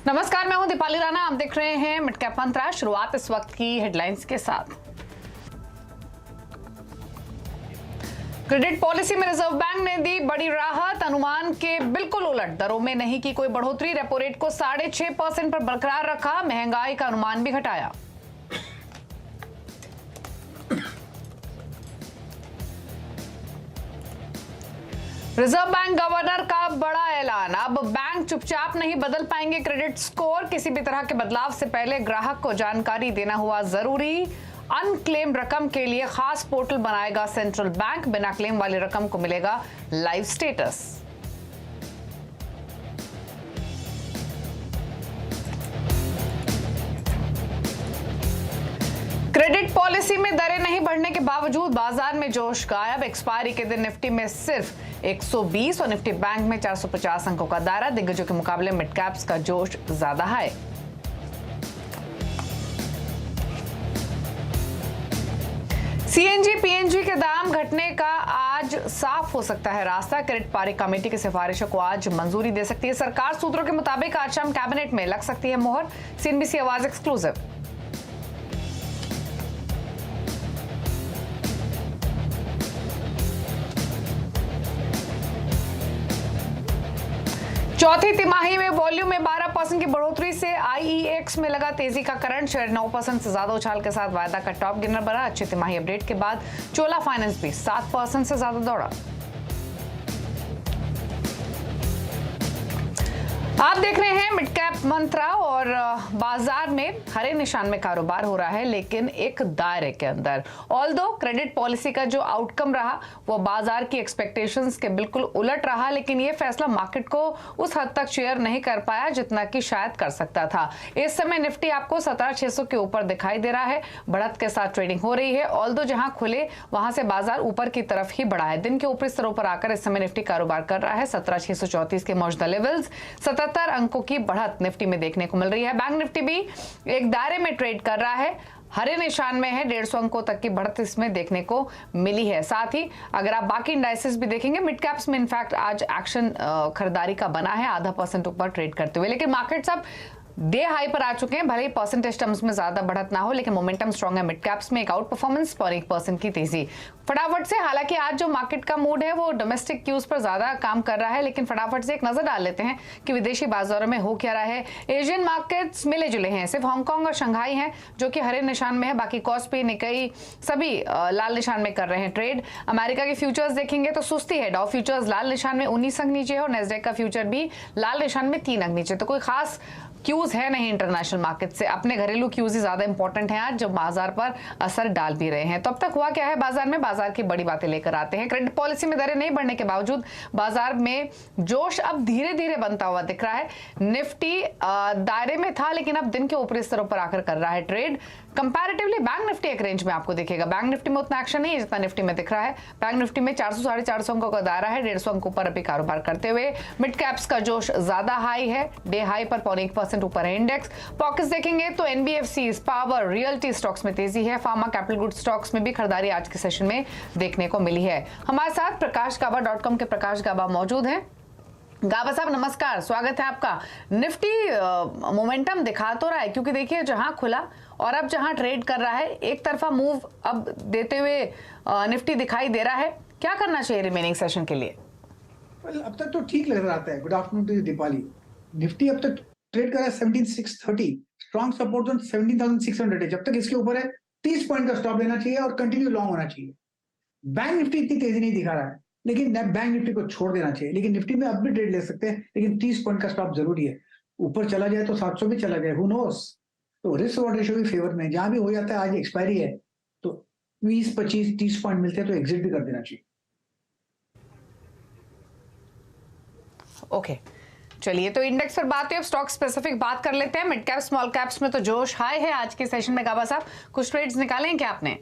नमस्कार, मैं हूं दीपाली राणा। आप देख रहे हैं मिड कैप मंत्रा। शुरुआत इस वक्त की हेडलाइंस के साथ। क्रेडिट पॉलिसी में रिजर्व बैंक ने दी बड़ी राहत। अनुमान के बिल्कुल उलट, दरों में नहीं की कोई बढ़ोतरी। रेपो रेट को 6.5% पर बरकरार रखा। महंगाई का अनुमान भी घटाया। रिजर्व बैंक गवर्नर का बड़ा ऐलान। अब बैंक चुपचाप नहीं बदल पाएंगे क्रेडिट स्कोर। किसी भी तरह के बदलाव से पहले ग्राहक को जानकारी देना हुआ जरूरी। अनक्लेम रकम के लिए खास पोर्टल बनाएगा सेंट्रल बैंक। बिना क्लेम वाली रकम को मिलेगा लाइव स्टेटस। क्रेडिट पॉलिसी में दरें नहीं बढ़ने के बावजूद बाजार में जोश गायब। एक्सपायरी के दिन निफ्टी में सिर्फ 120 और निफ्टी बैंक में 450 अंकों का दायरा। दिग्गजों के मुकाबले मिड कैप्स का जोश ज्यादा है। सीएनजी पीएनजी के दाम घटने का आज साफ हो सकता है रास्ता। क्रेडिट पारी कमेटी की सिफारिशों को आज मंजूरी दे सकती है सरकार। सूत्रों के मुताबिक आज शाम कैबिनेट में लग सकती है मोहर। सीएनबीसी आवाज एक्सक्लूसिव। चौथी तिमाही में वॉल्यूम में 12% की बढ़ोतरी से आईईएक्स में लगा तेजी का करंट। शेयर 9% से ज्यादा उछाल के साथ वायदा का टॉप गिनर बना। अच्छी तिमाही अपडेट के बाद चोला फाइनेंस भी 7% से ज्यादा दौड़ा। आप देख रहे हैं मिड कैप मंत्रा और बाजार में हरे निशान में कारोबार हो रहा है, लेकिन एक दायरे के अंदर। ऑल्दो क्रेडिट पॉलिसी का जो आउटकम रहा वो बाजार की एक्सपेक्टेशंस के बिल्कुल उलट रहा, लेकिन ये फैसला मार्केट को उस हद तक शेयर नहीं कर पाया जितना कि शायद कर सकता था। इस समय निफ्टी आपको 17,600 के ऊपर दिखाई दे रहा है। बढ़त के साथ ट्रेडिंग हो रही है। ऑल्दो जहां खुले वहां से बाजार ऊपर की तरफ ही बढ़ा है। दिन के ऊपरी स्तरों पर आकर इस समय निफ्टी कारोबार कर रहा है। 17,634 के मौजूदा लेवल्स, 77 अंकों की बढ़त निफ्टी में देखने को मिल रही है। बैंक निफ्टी भी एक दायरे में ट्रेड कर रहा है, हरे निशान में है। 150 अंकों तक की बढ़त इसमें देखने को मिली है। साथ ही अगर आप बाकी इंडाइसेस भी देखेंगे, मिड कैप्स में इनफैक्ट आज एक्शन खरीदारी का बना है, 0.5% ऊपर ट्रेड करते हुए। लेकिन मार्केट्स अब डे हाई पर आ चुके हैं। भले ही परसेंटेज टर्म्स में ज्यादा बढ़त ना हो, लेकिन मोमेंटम स्ट्रांग है। मिड कैप्स में एक आउट परफॉर्मेंस, 0.1% की तेजी फटाफट से। हालांकि आज जो मार्केट का मूड है वो डोमेस्टिक क्यूज पर ज्यादा काम कर रहा है, लेकिन फटाफट से एक नजर डाल लेते हैं कि विदेशी बाजारों में हो क्या रहा है। एशियन मार्केट्स मिले जुले हैं। सिर्फ हांगकांग और शंघाई हैं जो कि हरे निशान में है। बाकी कॉस्पी, निकाई सभी लाल निशान में कर रहे हैं ट्रेड। अमेरिका के फ्यूचर्स देखेंगे तो सुस्ती है। डाउ फ्यूचर्स लाल निशान में 19 अंक नीचे है और नेस्डेक का फ्यूचर भी लाल निशान में 3 अंक नीचे। तो कोई खास क्यूज है नहीं इंटरनेशनल मार्केट से। अपने घरेलू क्यूज ही ज्यादा इंपॉर्टेंट हैं आज, जो बाजार पर असर डाल भी रहे हैं। तो अब तक हुआ क्या है बाजार में, बाजार की बड़ी बातें लेकर आते हैं। क्रेडिट पॉलिसी में दरें नहीं बढ़ने के बावजूद बाजार में जोश अब धीरे धीरे बनता हुआ दिख रहा है। निफ्टी दायरे में था, लेकिन अब दिन के ऊपरी स्तरों पर आकर कर रहा है ट्रेड। कंपैरेटिवली बैंक निफ्टी एक रेंज में आपको दिखेगा। बैंक निफ्टी में उतना एक्शन नहीं है जितना निफ्टी में दिख रहा है। बैंक निफ्टी में 400 450 अंकों का दायरा है। 150 अंकों पर अभी कारोबार करते हुए। मिड कैप्स का जोश ज्यादा हाई है, डे हाई पर 0.1% ऊपर है इंडेक्स। पॉकेट्स देखेंगे तो एनबीएफसी, पावर, रियल्टी स्टॉक्स में तेजी है। फार्मा, कैपिटल गुड स्टॉक्स में भी खरीदारी आज के सेशन में देखने को मिली है। हमारे साथ प्रकाशगाबा.com के प्रकाश गाबा मौजूद हैं। गाबा साहब नमस्कार, स्वागत है आपका। निफ्टी मोमेंटम दिखा तो रहा है, क्योंकि देखिए जहां खुला और अब जहां ट्रेड कर रहा है, एक तरफा मूव अब देते हुए निफ्टी दिखाई दे रहा है। क्या करना चाहिए रिमेनिंग सेशन के लिए? अब तक तो ठीक लग रहा है। Good afternoon to Deepali. Nifty अब तक ट्रेड कर रहा है 17,630, स्ट्रॉन्ग सपोर्ट जोन 17,600 है। जब तक इसके ऊपर है 30 पॉइंट का स्टॉप लेना चाहिए और कंटिन्यू लॉन्ग होना चाहिए। बैंक निफ्टी इतनी तेजी नहीं दिखा रहा है, लेकिन बैंक निफ्टी को छोड़ देना चाहिए। लेकिन निफ्टी में अब भी ट्रेड ले सकते हैं, लेकिन 30 पॉइंट का स्टॉप जरूरी है। ऊपर चला जाए तो 700 भी चला जाए, हु नोस। तो रिस्क रिवॉर्ड रेशियो भी फेवर में, जहां भी हो जाता है। आज एक्सपायरी है तो 20, 25, 30 पॉइंट मिलते हैं तो एग्जिट भी कर देना चाहिए। ओके चलिए, तो इंडेक्स पर बात है, अब स्टॉक स्पेसिफिक बात कर लेते हैं। मिड कैप स्मॉल कैप्स में तो जोश हाई है आज के सेशन में। गाबा साहब कुछ ट्रेड्स निकाले हैं क्या आपने?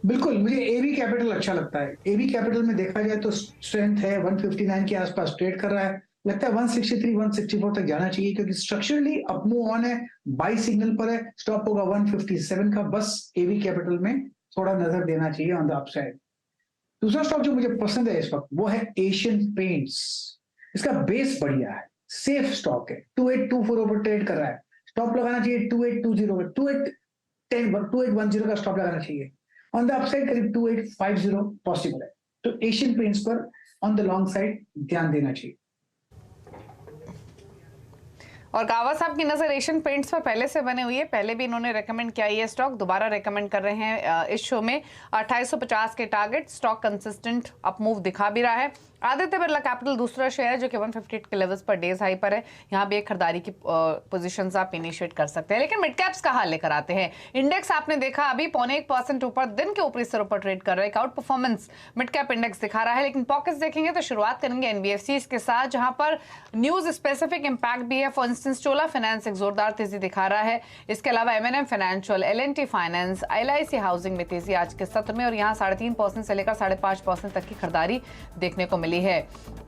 बिल्कुल, मुझे एबी कैपिटल अच्छा लगता है। एबी कैपिटल में देखा जाए तो स्ट्रेंथ है, 159 के आसपास ट्रेड कर रहा है। लगता है 163, 164 तक जाना चाहिए, क्योंकि स्ट्रक्चरली अप मूव ऑन है, बाई सिग्नल पर है। स्टॉप होगा 157 का। बस एबी कैपिटल में थोड़ा नजर देना चाहिए ऑन द अपसाइड। दूसरा स्टॉक जो मुझे पसंद है इस वक्त वो है एशियन पेंट्स। इसका बेस बढ़िया है, सेफ स्टॉक है, 2824 ऊपर ट्रेड कर रहा है, स्टॉप लगाना चाहिए 2820 पर, 2810 का स्टॉप लगाना चाहिए। ऑन द अपसाइड करीब 2850 पॉसिबल है, तो एशियन पेंट्स पर ऑन द लॉन्ग साइड ध्यान देना चाहिए। और गावा साहब की नजर एशियन पेंट्स पर पहले से बने हुई है, पहले भी इन्होंने रेकमेंड किया ये स्टॉक, दोबारा रेकमेंड कर रहे हैं इस शो में। 2850 के target, stock consistent up move दिखा भी रहा है। आदित्य बिरला कैपिटल दूसरा शेयर है जो कि 158 के लेवल्स पर डेज हाई पर है, यहाँ भी एक खरीदारी की पोजीशंस आप इनिशिएट कर सकते हैं। लेकिन मिड कैप्स का हाल लेकर आते हैं। इंडेक्स आपने देखा अभी 0.1% ऊपर, दिन के ऊपरी स्तरों पर ट्रेड कर रहा है, out performance mid cap index दिखा रहा है। लेकिन पॉकेट्स देखेंगे तो शुरुआत करेंगे एनबीएफसीज के साथ, जहां पर न्यूज स्पेसिफिक इंपैक्ट भी है। फॉर इंस्टेंस चोला फाइनेंस एक जोरदार तेजी दिखा रहा है, इसके अलावा MNM financial, LNT finance, LIC housing में तेजी आज के सत्र में, और यहाँ 3.5% से लेकर 5.5% तक की खरीदारी देखने को मिली है।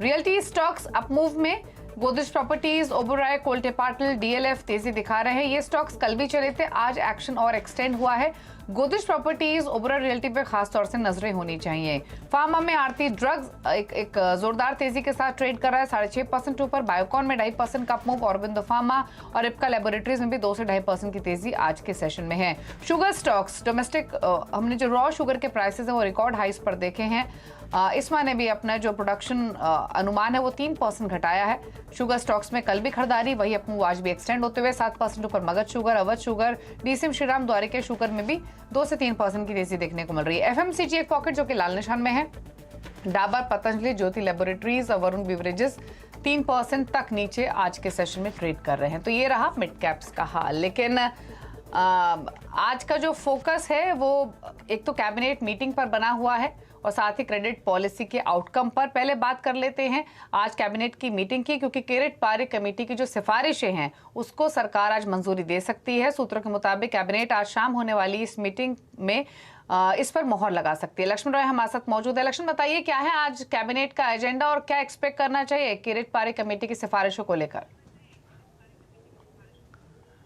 रियल्टी स्टॉक्स अप मूव में, गोदरेज प्रॉपर्टीज, ओबेरॉय, कोल्टे पाटिल, डीएलएफ तेजी दिखा रहे हैं। ये स्टॉक्स कल भी चले थे, आज एक्शन और एक्सटेंड हुआ है। गोदरेज प्रॉपर्टीज, ओबेरॉय रियल्टी पे खास तौर से नजरें होनी चाहिए। फार्मा में आरती ड्रग्स एक जोरदार तेजी के साथ ट्रेड कर रहा है, 6.5% ऊपर। बायोकॉन में 2.5% का मूव, ऑरबिंदो फार्मा और इप्का लेबोरेटरीज में भी 2 से 2.5% की तेजी आज के सेशन में है। शुगर स्टॉक्स डोमेस्टिक, हमने जो रॉ शुगर के प्राइसेस हैं वो रिकॉर्ड हाइस पर देखे हैं। इसमा ने भी अपना जो प्रोडक्शन अनुमान है वो 3% घटाया है। शुगर स्टॉक्स में कल भी खरीदारी, वही अपनी आज भी एक्सटेंड होते हुए 7% ऊपर Magadh sugar, Awadh sugar, DCM Shriram Dwarika sugar में भी 2 से 3% की तेजी देखने को मिल रही है। एफएमसीजी एक पॉकेट जो कि लाल निशान में है। डाबर, पतंजलि, ज्योति लेबोरेटरीज और वरुण बिवरेजेस 3% तक नीचे आज के सेशन में ट्रेड कर रहे हैं। तो ये रहा मिड कैप्स का हाल। लेकिन आज का जो फोकस है वो एक तो कैबिनेट मीटिंग पर बना हुआ है और साथ ही क्रेडिट पॉलिसी के आउटकम पर पहले बात कर लेते हैं। आज कैबिनेट की मीटिंग की, क्योंकि क्रेडिट पारिक कमेटी की जो सिफारिशें हैं उसको सरकार आज मंजूरी दे सकती है। सूत्रों के मुताबिक कैबिनेट आज शाम होने वाली इस मीटिंग में इस पर मोहर लगा सकती है। लक्ष्मण रॉय हमारे साथ मौजूद है। लक्ष्मण, बताइए क्या है आज कैबिनेट का एजेंडा और क्या एक्सपेक्ट करना चाहिए क्रेडिट पारिक कमेटी की सिफारिशों को लेकर?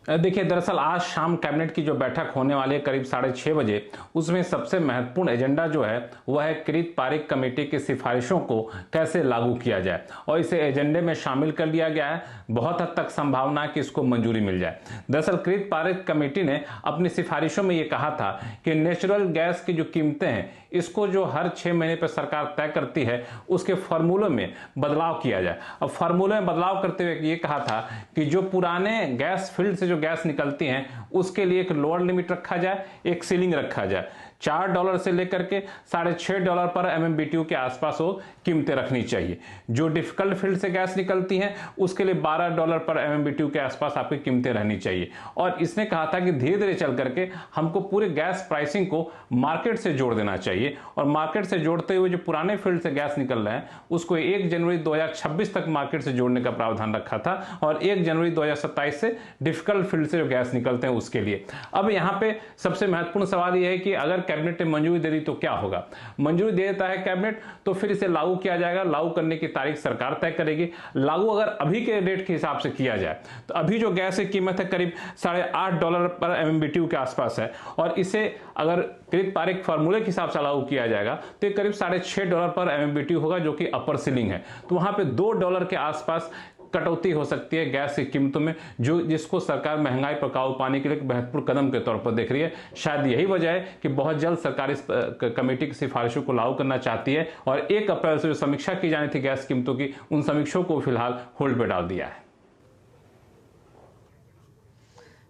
देखिए, दरअसल आज शाम कैबिनेट की जो बैठक होने वाली है करीब 6:30 बजे, उसमें सबसे महत्वपूर्ण एजेंडा जो है वह है क्रेडिट पारिक कमेटी की सिफारिशों को कैसे लागू किया जाए, और इसे एजेंडे में शामिल कर लिया गया है। बहुत हद तक संभावना है कि इसको मंजूरी मिल जाए। दरअसल क्रेडिट पारिक कमेटी ने अपनी सिफारिशों में ये कहा था कि नेचुरल गैस की जो कीमतें हैं इसको जो हर 6 महीने पर सरकार तय करती है उसके फार्मूले में बदलाव किया जाए। अब फार्मूले में बदलाव करते हुए ये कहा था कि जो पुराने गैस फील्ड से जो गैस निकलती हैं उसके लिए एक लोअर लिमिट रखा जाए, एक सीलिंग रखा जाए। $4 से लेकर के $6.5 पर MMBTU के आसपास वो कीमतें रखनी चाहिए। जो डिफिकल्ट फील्ड से गैस निकलती हैं उसके लिए $12 पर MMBTU के आसपास आपकी कीमतें रहनी चाहिए। और इसने कहा था कि धीरे धीरे चल करके हमको पूरे गैस प्राइसिंग को मार्केट से जोड़ देना चाहिए, और मार्केट से जोड़ते हुए जो पुराने फील्ड से गैस निकल रहे हैं उसको 1 जनवरी 2026 तक मार्केट से जोड़ने का प्रावधान रखा था, और 1 जनवरी 2027 से डिफिकल्ट फील्ड से जो गैस निकलते हैं उसके लिए। अब यहाँ पे सबसे महत्वपूर्ण सवाल यह है कि अगर कैबिनेट ने मंजूरी दे दी तो क्या होगा। मंजूरी दे देता है कैबिनेट तो फिर इसे लागू किया जाएगा। लागू करने की तारीख सरकार तय करेगी। लागू अगर अभी के रेट के हिसाब से किया जाए तो अभी जो गैस की कीमत है करीब $8.5 पर MMBTU के आसपास है, और इसे अगर क्रेडिट पारिक फार्मूले के हिसाब से लागू किया जाएगा तो करीब $6.5 पर MMBTU होगा, जो कि अपर सीलिंग है। तो वहां पे $2 के आसपास कटौती हो सकती है गैस की कीमतों में, जिसको सरकार महंगाई पर काबू पाने के लिए एक महत्वपूर्ण कदम के तौर पर देख रही है। शायद यही वजह है कि बहुत जल्द सरकार इस कमेटी की सिफारिशों को लागू करना चाहती है, और 1 अप्रैल से जो समीक्षा की जानी थी गैस कीमतों की, उन समीक्षों को फिलहाल होल्ड पर डाल दिया है।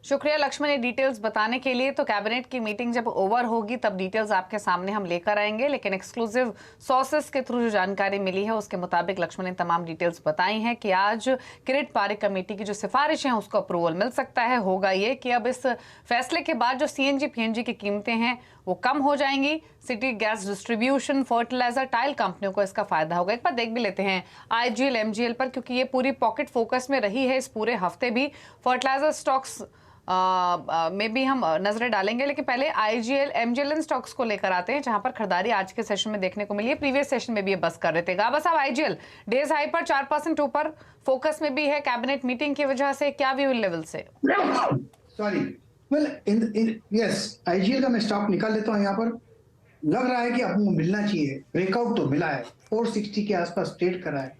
शुक्रिया लक्ष्मण ये डिटेल्स बताने के लिए। तो कैबिनेट की मीटिंग जब ओवर होगी तब डिटेल्स आपके सामने हम लेकर आएंगे, लेकिन एक्सक्लूसिव सोर्सेस के थ्रू जो जानकारी मिली है उसके मुताबिक लक्ष्मण ने तमाम डिटेल्स बताई हैं कि आज क्रेडिट पारिक कमेटी की जो सिफारिशें हैं उसको अप्रूवल मिल सकता है। होगा ये कि अब इस फैसले के बाद जो CNG PNG की कीमतें हैं वो कम हो जाएंगी। City gas distribution, fertiliser, tile कंपनियों को इसका फायदा होगा। एक बार देख भी लेते हैं IGL MGL पर, क्योंकि ये पूरी पॉकेट फोकस में रही है इस पूरे हफ्ते भी। फर्टिलाइजर स्टॉक्स में भी हम नजरें डालेंगे, लेकिन पहले IGL MGL स्टॉक्स को लेकर आते हैं जहां पर खरीदारी आज के सेशन में देखने को मिली है। प्रीवियस सेशन में भी ये बस कर रहे थे। गाबा साहब, IGL डेज हाई पर 4% ऊपर, फोकस में भी है कैबिनेट मीटिंग की वजह से, क्या व्यू लेवल से? सॉरी, वेल यस, IGL का मैं स्टॉक निकाल लेता हूँ। यहाँ पर लग रहा है कि आपको मिलना चाहिए, ब्रेकआउट तो मिला है, 460 के आसपास ट्रेड कर रहा है।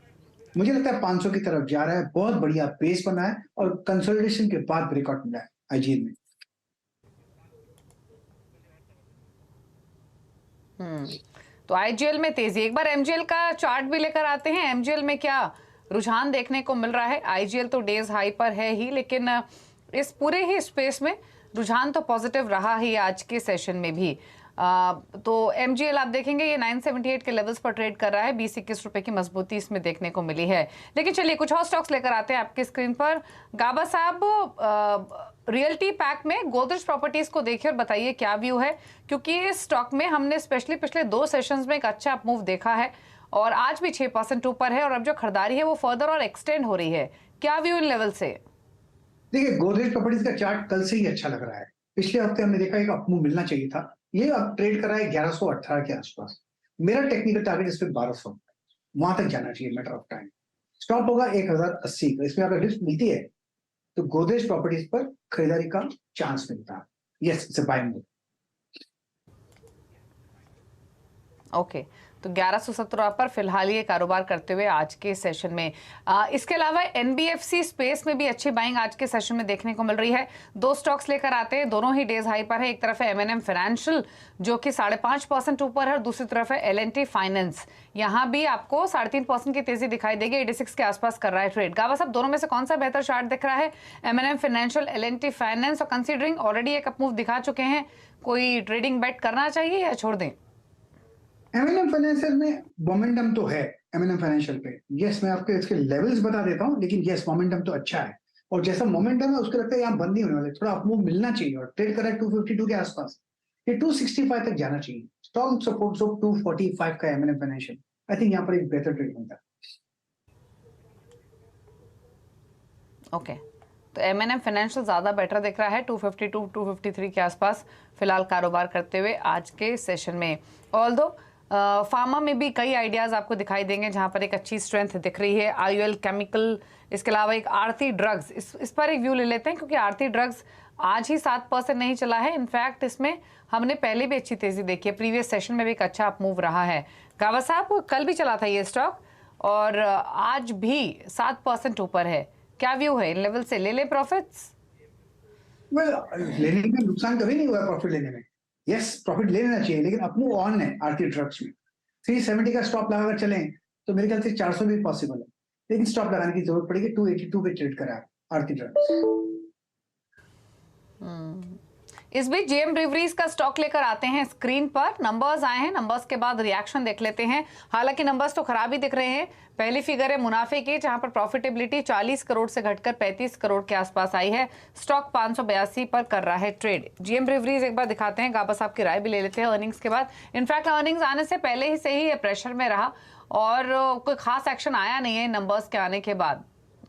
मुझे लगता है 500 की तरफ जा रहा है, बहुत बढ़िया बेस बना है और कंसोलिडेशन के बाद ब्रेकआउट मिला है आईजीएल में। तो आईजीएल में तेजी, एक बार एमजीएल का चार्ट भी लेकर आते हैं। एमजीएल में क्या रुझान देखने को मिल रहा है? आईजीएल तो डेज हाई पर है ही, लेकिन इस पूरे ही स्पेस में रुझान तो पॉजिटिव रहा ही आज के सेशन में भी। तो एमजीएल आप देखेंगे ये 978 के लेवल्स पर ट्रेड कर रहा है। 20-21 रुपए की मजबूती इसमें देखने को मिली है। लेकिन चलिए कुछ और स्टॉक्स लेकर आते हैं आपके स्क्रीन पर। गाबा साहब, रियल्टी पैक में गोदरेज प्रॉपर्टीज को देखिए और बताइए क्या व्यू है, क्योंकि इस स्टॉक में हमने स्पेशली पिछले 2 सेशंस में एक अच्छा अपमूव देखा है और आज भी 6% ऊपर है और अब जो खरीदारी है वो फर्दर और एक्सटेंड हो रही है। क्या व्यू इन लेवल से? देखिए, गोदरेज प्रॉपर्टीज का चार्ट कल से ही अच्छा लग रहा है। पिछले हफ्ते हमने देखा एक अपमूव मिलना चाहिए था, ये अब ट्रेड कर रहा है 1118 के आसपास। मेरा टेक्निकल टारगेट इस पे 1200, वहां तक जाना चाहिए, मैटर ऑफ टाइम। स्टॉप होगा 1080 का। इसमें अगर लिफ्ट मिलती है तो गोदरेज प्रॉपर्टीज पर खरीदारी का चांस मिलता है। Yes, it's a buy move. Okay, तो 1117 पर फिलहाल ये कारोबार करते हुए आज के सेशन में। इसके अलावा एनबीएफसी स्पेस में भी अच्छी बाइंग आज के सेशन में देखने को मिल रही है। 2 स्टॉक्स लेकर आते हैं, दोनों ही डेज हाई पर है। एक तरफ है एमएनएम फाइनेंशियल जो कि 5.5% ऊपर है और दूसरी तरफ है एलएनटी फाइनेंस। यहाँ भी आपको 3.5% की तेजी दिखाई देगी। 86 के आसपास कर रहा है ट्रेड। गावा साहब, दोनों में से कौन सा बेहतर चार्ट दिख रहा है? MNM financial, LNT finance? और कंसीडरिंग ऑलरेडी एक अपमूव दिखा चुके हैं, कोई ट्रेडिंग बेट करना चाहिए या छोड़ दें? एमएनएम फाइनेंशियल में मोमेंटम तो है। एमएनएम फाइनेंशियल पे यस, मैं आपको इसके लेवल्स बता देता हूं, लेकिन यस मोमेंटम तो अच्छा है और जैसा मोमेंटम है उसको लगता है यहाँ बंद नहीं होने वाले, थोड़ा अपमूव मिलना चाहिए और ट्रेड कर रहा है 252 के आसपास। ये 265 तक जाना चाहिए। स्ट्रॉन्ग सपोर्ट जोन 245 का एमएनएम फाइनेंशियल। आई थिंक यहाँ पर एक बेहतर ट्रेड बनता है। ओके, तो एमएनएम फाइनेंशियल ज्यादा बेटर दिख रहा है 252 253 के आसपास फिलहाल कारोबार करते हुए आज के सेशन में। ऑल्दो फार्मा में भी कई आइडियाज आपको दिखाई देंगे जहां पर एक अच्छी स्ट्रेंथ दिख रही है। आईयूएल केमिकल, इसके अलावा एक आरती ड्रग्स, इस पर एक व्यू ले लेते हैं, क्योंकि आरती ड्रग्स आज ही 7% नहीं चला है। इनफैक्ट इसमें हमने पहले भी अच्छी तेजी देखी है, प्रीवियस सेशन में भी एक अच्छा अपमूव रहा है। गावा साहब, कल भी चला था ये स्टॉक और आज भी 7% ऊपर है। क्या व्यू है इन लेवल से? ले ले प्रॉफिट्स? लेने में नुकसान कभी नहीं हुआ प्रॉफिट लेने में। यस, प्रॉफिट ले लेना चाहिए, लेकिन अपमूव ऑन है आरती ड्रग्स में। 370 का स्टॉप लगाकर चलें तो मेरे ख्याल से 400 भी पॉसिबल है, लेकिन स्टॉप लगाने की जरूरत पड़ेगी। 282 पे ट्रेड करा आरती ड्रग्स। इस बीच जेएम ब्रीवरीज का स्टॉक लेकर आते हैं स्क्रीन पर। नंबर्स आए हैं, नंबर्स के बाद रिएक्शन देख लेते हैं। हालांकि नंबर्स तो खराब ही दिख रहे हैं। पहली फिगर है मुनाफे की, जहां पर प्रॉफिटेबिलिटी 40 करोड़ से घटकर 35 करोड़ के आसपास आई है। स्टॉक 582 पर कर रहा है ट्रेड। जेएम ब्रीवरीज एक बार दिखाते हैं, गाबा साहब की राय भी ले लेते हैं अर्निंग्स के बाद। इनफैक्ट अर्निंग्स आने से पहले ही से ही ये प्रेशर में रहा और कोई खास एक्शन आया नहीं है नंबर्स के आने के बाद,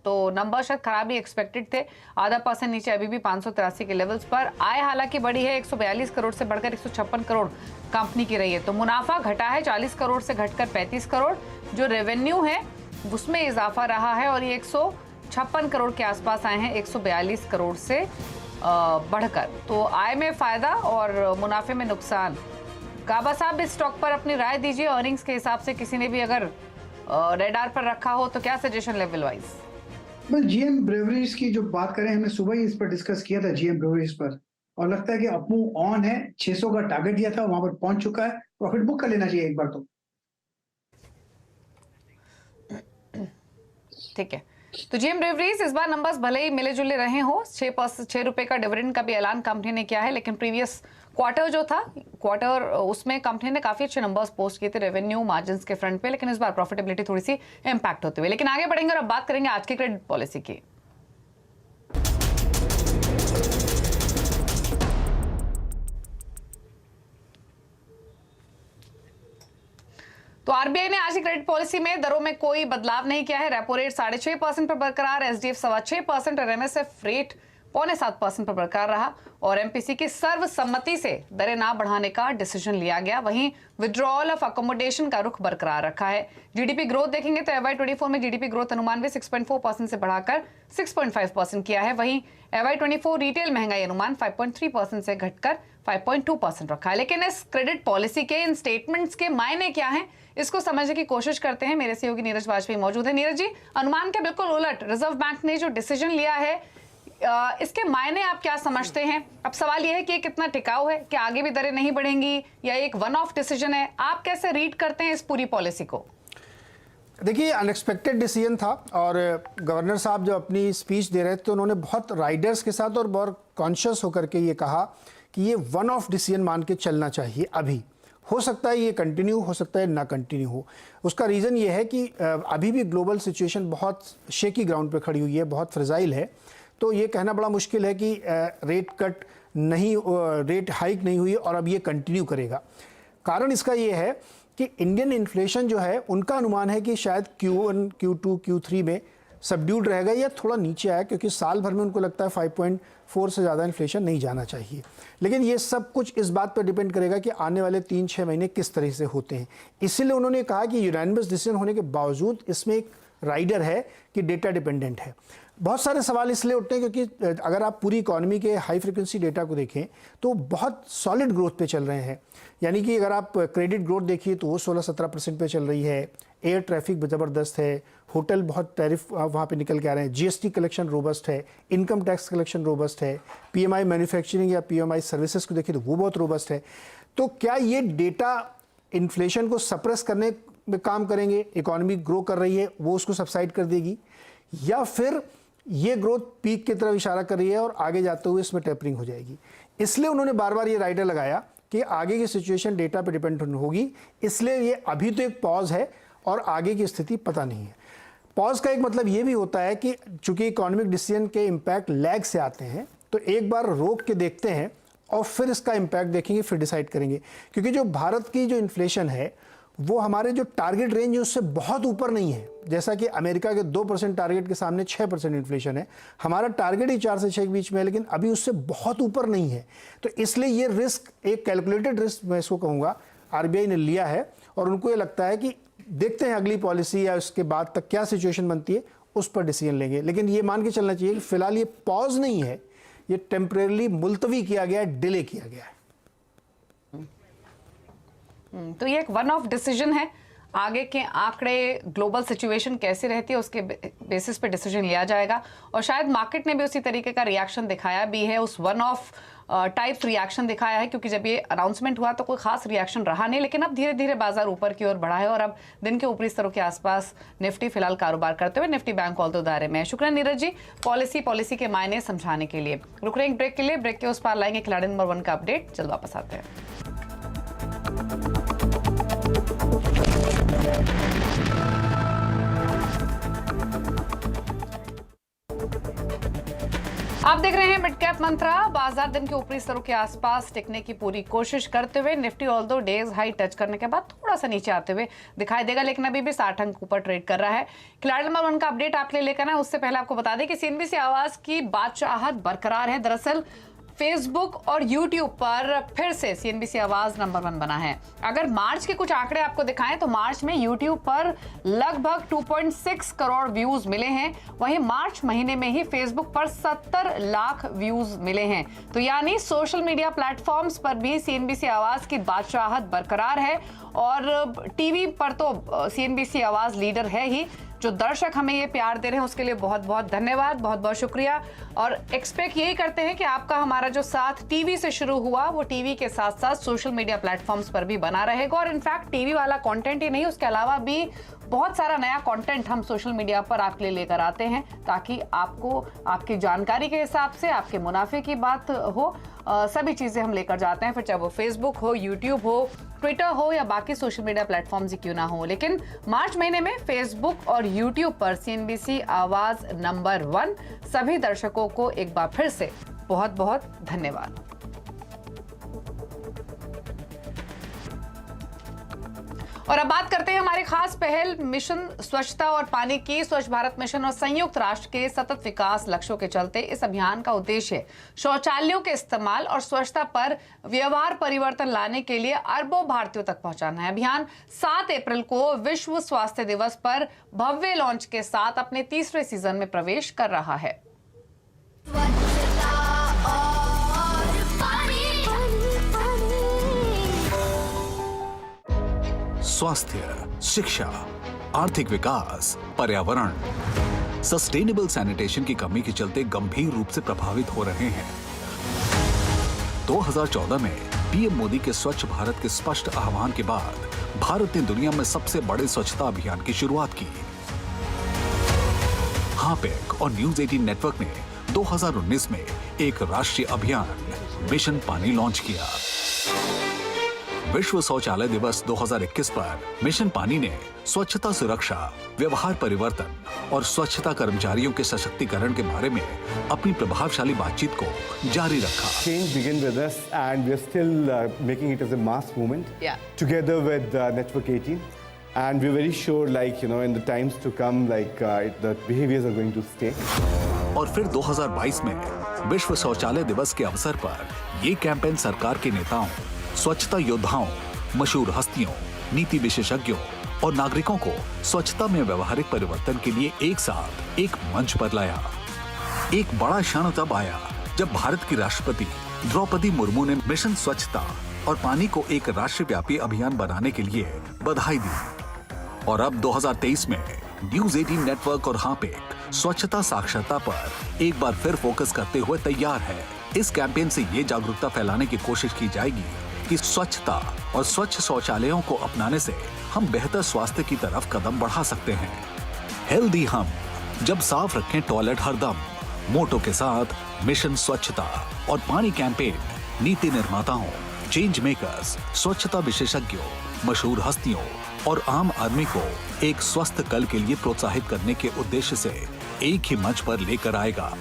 तो नंबर शायद खराब ही एक्सपेक्टेड थे। 0.5% नीचे अभी भी 583 के लेवल्स पर। आय हालांकि बढ़ी है, 142 करोड़ से बढ़कर 156 करोड़ कंपनी की रही है। तो मुनाफा घटा है 40 करोड़ से घटकर 35 करोड़। जो रेवेन्यू है उसमें इजाफा रहा है और ये 156 करोड़ के आसपास आए हैं 142 करोड़ से बढ़कर। तो आय में फायदा और मुनाफे में नुकसान। गाबा साहब, इस स्टॉक पर अपनी राय दीजिए। अर्निंग्स के हिसाब से किसी ने भी अगर रेडार पर रखा हो तो क्या सजेशन लेवल वाइज? बस जीएम ब्रेवरीज की जो बात करें, हमने सुबह ही इस पर डिस्कस किया था जीएम ब्रेवरीज पर, और लगता है कि अपमूव ऑन है। 600 का टारगेट दिया था, वहां पर पहुंच चुका है। प्रॉफिट बुक कर लेना चाहिए एक बार तो। ठीक है, तो जीएम ब्रेवरीज इस बार नंबर्स भले ही मिले जुले रहे हो, 6 रुपए का डिविडेंड का भी ऐलान कंपनी ने किया है, लेकिन प्रीवियस क्वार्टर जो था क्वार्टर उसमें कंपनी ने काफी अच्छे नंबर्स पोस्ट किए थे रेवेन्यू मार्जिन्स के फ्रंट पे, लेकिन इस बार प्रॉफिटेबिलिटी थोड़ी सी इंपैक्ट होते हुए। लेकिन आगे बढ़ेंगे और अब बात करेंगे आज की क्रेडिट पॉलिसी की। तो आरबीआई ने आज की क्रेडिट पॉलिसी में दरों में कोई बदलाव नहीं किया है। रेपो रेट 6.5% पर बरकरार, एसडीएफ 6.25% और एमएसएफ रेट 0.7% पर बरकरार रहा और एमपीसी की सर्वसम्मति से दरें ना बढ़ाने का डिसीजन लिया गया। वहीं विड्रॉल ऑफ अकोमोडेशन का रुख बरकरार रखा है। जीडीपी ग्रोथ देखेंगे तो FY24 में जीडीपी ग्रोथ अनुमान भी 6.4% से बढ़ाकर 6.5% किया है। वहीं FY24 रिटेल महंगाई अनुमान 5.3% से घटकर 5.2% रखा है। लेकिन इस क्रेडिट पॉलिसी के इन स्टेटमेंट्स के मायने क्या हैं, इसको समझने की कोशिश करते हैं। मेरे सहयोगी नीरज वाजपेयी मौजूद है। नीरज जी, अनुमान के बिल्कुल उलट रिजर्व बैंक ने जो डिसीजन लिया है, इसके मायने आप क्या समझते हैं? अब सवाल यह है कि ये कितना टिकाऊ है, क्या आगे भी दरें नहीं बढ़ेंगी या एक वन ऑफ डिसीजन है? आप कैसे रीड करते हैं इस पूरी पॉलिसी को? देखिए, अनएक्सपेक्टेड डिसीजन था और गवर्नर साहब जब अपनी स्पीच दे रहे थे तो उन्होंने बहुत राइडर्स के साथ और बहुत कॉन्शियस होकर के ये कहा कि ये वन ऑफ डिसीजन मान के चलना चाहिए। अभी हो सकता है ये कंटिन्यू, हो सकता है ना कंटिन्यू हो। उसका रीज़न ये है कि अभी भी ग्लोबल सिचुएशन बहुत शेकी ग्राउंड पे खड़ी हुई है, बहुत फ्रजाइल है। तो ये कहना बड़ा मुश्किल है कि रेट हाइक नहीं हुई और अब ये कंटिन्यू करेगा। कारण इसका ये है कि इंडियन इन्फ्लेशन जो है, उनका अनुमान है कि शायद Q1, Q2, Q3 में सबड्यूड रहेगा या थोड़ा नीचे आया, क्योंकि साल भर में उनको लगता है 5.4 से ज़्यादा इन्फ्लेशन नहीं जाना चाहिए। लेकिन ये सब कुछ इस बात पर डिपेंड करेगा कि आने वाले 3-6 महीने किस तरह से होते हैं। इसीलिए उन्होंने कहा कि यूनानिमस डिसीजन होने के बावजूद इसमें एक राइडर है कि डेटा डिपेंडेंट है। बहुत सारे सवाल इसलिए उठते हैं क्योंकि अगर आप पूरी इकोनॉमी के हाई फ्रिक्वेंसी डेटा को देखें तो बहुत सॉलिड ग्रोथ पे चल रहे हैं। यानी कि अगर आप क्रेडिट ग्रोथ देखिए तो वो 16-17% पे चल रही है। एयर ट्रैफिक ज़बरदस्त है, होटल बहुत टैरिफ वहाँ पे निकल के आ रहे हैं, जीएसटी कलेक्शन रोबस्ट है, इनकम टैक्स कलेक्शन रोबस्ट है, पीएमआई मैन्युफैक्चरिंग या पीएमआई सर्विसेज को देखिए तो वो बहुत रोबस्ट है। तो क्या ये डेटा इन्फ्लेशन को सप्रेस करने में काम करेंगे? इकोनॉमी ग्रो कर रही है, वो उसको सबसाइड कर देगी, या फिर ये ग्रोथ पीक की तरफ इशारा कर रही है और आगे जाते हुए इसमें टेपरिंग हो जाएगी? इसलिए उन्होंने बार बार ये राइडर लगाया कि आगे की सिचुएशन डेटा पे डिपेंड होगी। इसलिए ये अभी तो एक पॉज है और आगे की स्थिति पता नहीं है। पॉज का एक मतलब ये भी होता है कि चूंकि इकोनॉमिक डिसीजन के इम्पैक्ट लैग से आते हैं, तो एक बार रोक के देखते हैं और फिर इसका इम्पैक्ट देखेंगे, फिर डिसाइड करेंगे। क्योंकि जो भारत की जो इन्फ्लेशन है वो हमारे जो टारगेट रेंज है उससे बहुत ऊपर नहीं है। जैसा कि अमेरिका के 2% टारगेट के सामने 6% इन्फ्लेशन है, हमारा टारगेट ही 4 से 6 के बीच में है, लेकिन अभी उससे बहुत ऊपर नहीं है। तो इसलिए ये रिस्क, एक कैलकुलेटेड रिस्क मैं इसको कहूँगा, आरबीआई ने लिया है और उनको ये लगता है कि देखते हैं अगली पॉलिसी या उसके बाद तक क्या सिचुएशन बनती है, उस पर डिसीजन लेंगे। लेकिन ये मान के चलना चाहिए कि फिलहाल ये पॉज नहीं है, ये टेम्परेरली मुलतवी किया गया है, डिले किया गया है। तो ये एक वन ऑफ डिसीजन है। आगे के आंकड़े, ग्लोबल सिचुएशन कैसी रहती है उसके बेसिस पे डिसीजन लिया जाएगा और शायद मार्केट ने भी उसी तरीके का रिएक्शन दिखाया भी है, उस वन ऑफ टाइप रिएक्शन दिखाया है। क्योंकि जब ये अनाउंसमेंट हुआ तो कोई खास रिएक्शन रहा नहीं, लेकिन अब धीरे धीरे बाजार ऊपर की ओर बढ़ा है और अब दिन के ऊपरी स्तरों के आसपास निफ्टी फिलहाल कारोबार करते हुए निफ्टी बैंक ऑल दायरे में है। शुक्रिया नीरज जी, पॉलिसी के मायने समझाने के लिए। रुक रहे हैं ब्रेक के लिए, ब्रेक के उस पार लाएंगे खिलाड़ी नंबर 1 का अपडेट। जल्द वापस आते हैं। आप देख रहे हैं मिड कैप मंत्रा। बाजार दिन के ऊपरी स्तरों के आसपास टिकने की पूरी कोशिश करते हुए Nifty although days high touch करने के बाद थोड़ा सा नीचे आते हुए दिखाई देगा, लेकिन अभी भी 60 अंक ऊपर ट्रेड कर रहा है। खिलाड़ी नंबर 1 का अपडेट आपके लिए लेकर आए, उससे पहले आपको बता दें कि सीएनबीसी आवाज की बादशाहत बरकरार है। दरअसल फेसबुक और यूट्यूब पर फिर से सीएनबीसी आवाज नंबर 1 बना है। अगर मार्च के कुछ आंकड़े आपको दिखाएं तो मार्च में यूट्यूब पर लगभग 2.6 करोड़ व्यूज मिले हैं। वहीं मार्च महीने में ही फेसबुक पर 70 लाख व्यूज मिले हैं। तो यानी सोशल मीडिया प्लेटफॉर्म्स पर भी सीएनबीसी आवाज की बादशाहत बरकरार है और टीवी पर तो सीएनबीसी आवाज लीडर है ही। जो दर्शक हमें ये प्यार दे रहे हैं उसके लिए बहुत बहुत धन्यवाद, बहुत बहुत शुक्रिया। और एक्सपेक्ट यही करते हैं कि आपका हमारा जो साथ टीवी से शुरू हुआ वो टीवी के साथ साथ सोशल मीडिया प्लेटफॉर्म्स पर भी बना रहेगा। और इनफैक्ट टीवी वाला कंटेंट ही नहीं, उसके अलावा भी बहुत सारा नया कंटेंट हम सोशल मीडिया पर आपके लिए लेकर आते हैं, ताकि आपको आपकी जानकारी के हिसाब से आपके मुनाफे की बात हो। सभी चीजें हम लेकर जाते हैं, फिर चाहे वो फेसबुक हो, यूट्यूब हो, ट्विटर हो या बाकी सोशल मीडिया प्लेटफॉर्म्स ही क्यों ना हो। लेकिन मार्च महीने में फेसबुक और यूट्यूब पर सीएनबीसी आवाज नंबर 1। सभी दर्शकों को एक बार फिर से बहुत बहुत धन्यवाद। और अब बात करते हैं हमारे खास पहल मिशन स्वच्छता और पानी की। स्वच्छ भारत मिशन और संयुक्त राष्ट्र के सतत विकास लक्ष्यों के चलते इस अभियान का उद्देश्य शौचालयों के इस्तेमाल और स्वच्छता पर व्यवहार परिवर्तन लाने के लिए अरबों भारतीयों तक पहुंचाना है। अभियान 7 अप्रैल को विश्व स्वास्थ्य दिवस पर भव्य लॉन्च के साथ अपने तीसरे सीजन में प्रवेश कर रहा है। स्वास्थ्य, शिक्षा, आर्थिक विकास, पर्यावरण, सस्टेनेबल सैनिटेशन की कमी के चलते गंभीर रूप से प्रभावित हो रहे हैं। 2014 में पीएम मोदी के स्वच्छ भारत के स्पष्ट आह्वान के बाद भारत ने दुनिया में सबसे बड़े स्वच्छता अभियान की शुरुआत की। हापेक और न्यूज 18 नेटवर्क ने 2019 में एक राष्ट्रीय अभियान मिशन पानी लॉन्च किया। विश्व शौचालय दिवस 2021 पर मिशन पानी ने स्वच्छता सुरक्षा, व्यवहार परिवर्तन और स्वच्छता कर्मचारियों के सशक्तिकरण के बारे में अपनी प्रभावशाली बातचीत को जारी रखा। Change begin with us, and we're still making it as a mass movement. Yeah. Together with Network 18, and we're very sure, in the times to come, the behaviors are going to stay. और फिर 2022 में विश्व शौचालय दिवस के अवसर पर ये कैंपेन सरकार के नेताओं, स्वच्छता योद्धाओं, मशहूर हस्तियों, नीति विशेषज्ञों और नागरिकों को स्वच्छता में व्यवहारिक परिवर्तन के लिए एक साथ एक मंच पर लाया। एक बड़ा क्षण तब आया जब भारत की राष्ट्रपति द्रौपदी मुर्मू ने मिशन स्वच्छता और पानी को एक राष्ट्रव्यापी अभियान बनाने के लिए बधाई दी। और अब 2023 में न्यूज 18 नेटवर्क और हापेक स्वच्छता साक्षरता पर एक बार फिर फोकस करते हुए तैयार है। इस कैंपेन से ये जागरूकता फैलाने की कोशिश की जाएगी कि स्वच्छता और स्वच्छ शौचालयों को अपनाने से हम बेहतर स्वास्थ्य की तरफ कदम बढ़ा सकते हैं। हेल्दी हम, जब साफ रखें टॉयलेट हरदम। मोटो के साथ मिशन स्वच्छता और पानी कैंपेन नीति निर्माताओं, चेंज मेकर्स, स्वच्छता विशेषज्ञों, मशहूर हस्तियों और आम आदमी को एक स्वस्थ कल के लिए प्रोत्साहित करने के उद्देश्य से एक ही मंच पर लेकर आएगा।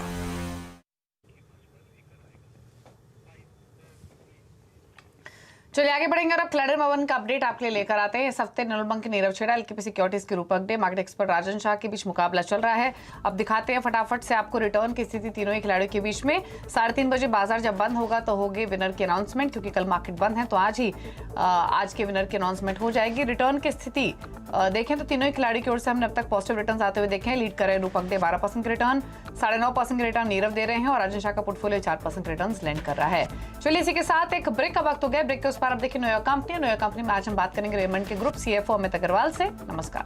चलिए आगे बढ़ेंगे और अब क्लैडर भवन का अपडेट आपके लिए लेकर आते हैं। इस हफ्ते निर्मल बैंक की नीरव छेड़ा, एलकेपी सिक्योरिटीज के रूपक डे, मार्केट एक्सपर्ट राजन शाह के बीच मुकाबला चल रहा है। अब दिखाते हैं फटाफट से आपको रिटर्न की स्थिति तीनों ही खिलाड़ियों के बीच में। 3:30 बजे बाजार जब बंद होगा तो होगी विनर की अनाउंसमेंट, क्योंकि कल मार्केट बंद है तो आज के विनर की अनाउंसमेंट हो जाएगी। रिटर्न की स्थिति देखें तो तीनों ही खिलाड़ियों की ओर से हमने अब तक पॉजिटिव रिटर्न आते हुए देखे हैं। लीड कर रहे रूपक डे 12% के रिटर्न, 9.5% के रिटर्न नीरव दे रहे हैं और राजन शाह का पोर्टफोलियो 4% रिटर्न लैंड कर रहा है। चलिए इसी के साथ एक ब्रेक का वक्त हो गया। ब्रेक के उस पर आप देखिए न्यूयॉर्क कंपनी में आज हम बात करेंगे रेमंड के ग्रुप CFO अमित अग्रवाल से। नमस्कार।